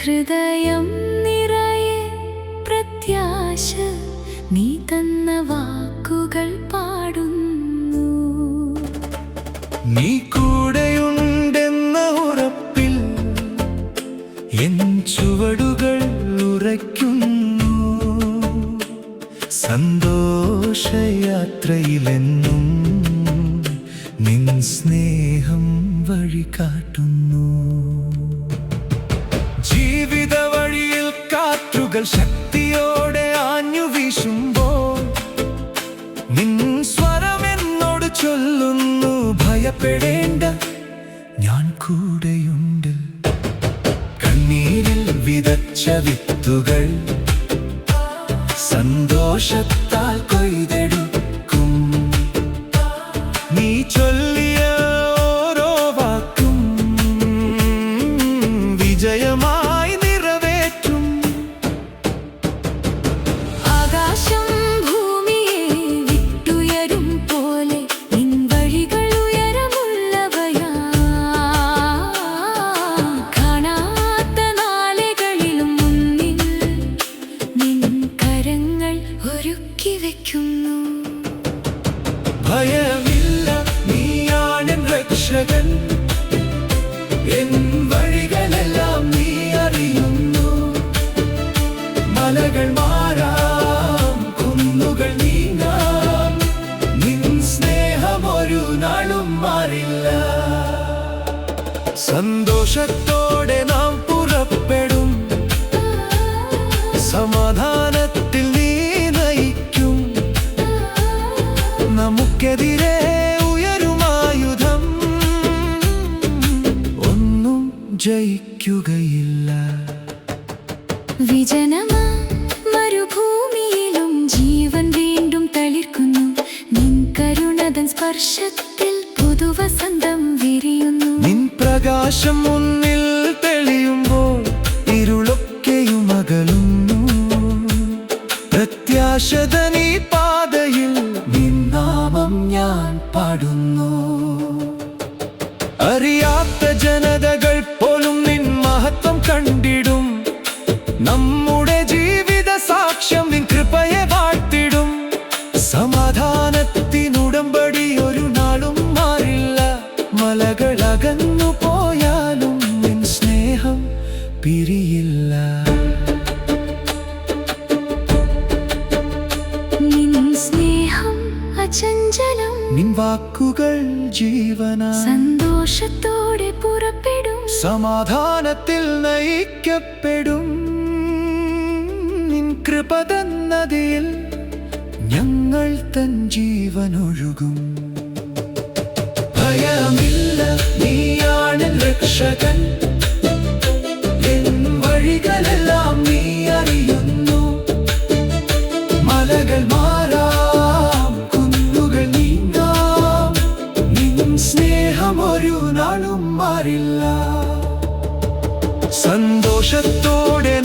ഹൃദയം നിറയെ പ്രത്യാശ നീ തന്ന വാക്കുകൾ പാടുന്നു. നീ കൂടെയുണ്ടെന്ന ഉറപ്പിൽ എൻ ചുവടുകൾ ഉറയ്ക്കുന്നു. സന്തോഷയാത്രയിലെന്നും നിൻ സ്നേഹം വഴികാട്ടുന്നു. ജീവിത വഴിയിൽ കാറ്റുകൾ ശക്തിയോടെ ആഞ്ഞു വീശുമ്പോൾ നിൻ സ്വരം എന്നോട് ചൊല്ലുന്നു, ഭയപ്പെടേണ്ട, ഞാൻ കൂടെയുണ്ട്. കണ്ണീരിൽ വിതച്ച വിത്തുകൾ സന്തോഷത്താൽ കൊയ്തെടുക്കും. നീ ചൊല്ലിയ ഓരോ വാക്കും വിജയമായി നിറവേറ്റും. ആകാശം ഭൂമിയെ വിട്ടുയരും പോലെ നിൻ വഴികൾ ഉയരമുള്ളവയാ. കാണാത്ത നാളുകളിലും മുന്നിൽ നിൻ കരങ്ങൾ ഒരുക്കി വയ്ക്കുന്നു. ഭയമില്ല, നീയാണെൻ രക്ഷകൻ. എൻ വഴികളെല്ലാം നീ അറിയുന്നു. മലകൾ മാറാം, കുന്നുകൾ നീങ്ങാം, നിൻ സ്നേഹം ഒരു നാളും മാറില്ല. സന്തോഷത്തോടെ നാം പുറപ്പെടും, സമാധാനത്തിൽ നീ നയിക്കും. നമുക്കെതിരെ ഉയരുമായുധം ഒന്നും ജയിക്കുകയില്ല. വിജനമാ മരുഭൂമിയിലും ജീവൻ വീണ്ടും തളിർക്കുന്നു. നിൻ കരുണതൻ സ്പർശത്തിൽ പുതുവസന്തം വിരിയുന്നു. നിൻ പ്രകാശം മുന്നിൽ തെളിയുമ്പോൾ ഇരുളൊക്കെയും അകലുന്നു. പ്രത്യാശത നീ പാതയിൽ നിൻ നാമം ഞാൻ പാടുന്നു. അറിയാത്ത ജനതകൾ പോലും നിൻ മഹത്വം കണ്ടിടും. നമ്മുടെ ജീവിത സാക്ഷ്യം നിൻ കൃപയെ വാഴ്ത്തിടും. സമാധാനത്തിനുടമ്പടി ഒരു നാളും മാറില്ല. മലകൾ അകന്നു പോയാലും നിൻ സ്നേഹം പിരിയില്ല. നിൻ സ്നേഹം അചഞ്ചലം, നിൻ വാക്കുകൾ ജീവന. സന്തോഷത്തോടെ പുറപ്പെടും, സമാധാനത്തിൽ നയിക്കപ്പെടും. നിൻ കൃപ തന്നതിൽ ഞങ്ങൾ തൻ ജീവനൊഴുകും. ഭയമില്ല, നീയാണെൻ രക്ഷകൻ. എൻ വഴികളെല്ലാം നീ അറിയുന്നു. മലകൾ മാറാം, കുന്നുകൾ നീങ്ങാം, നിൻ സ്നേഹം ഒരു നാളും മാറില്ല. സന്തോഷത്തോടെ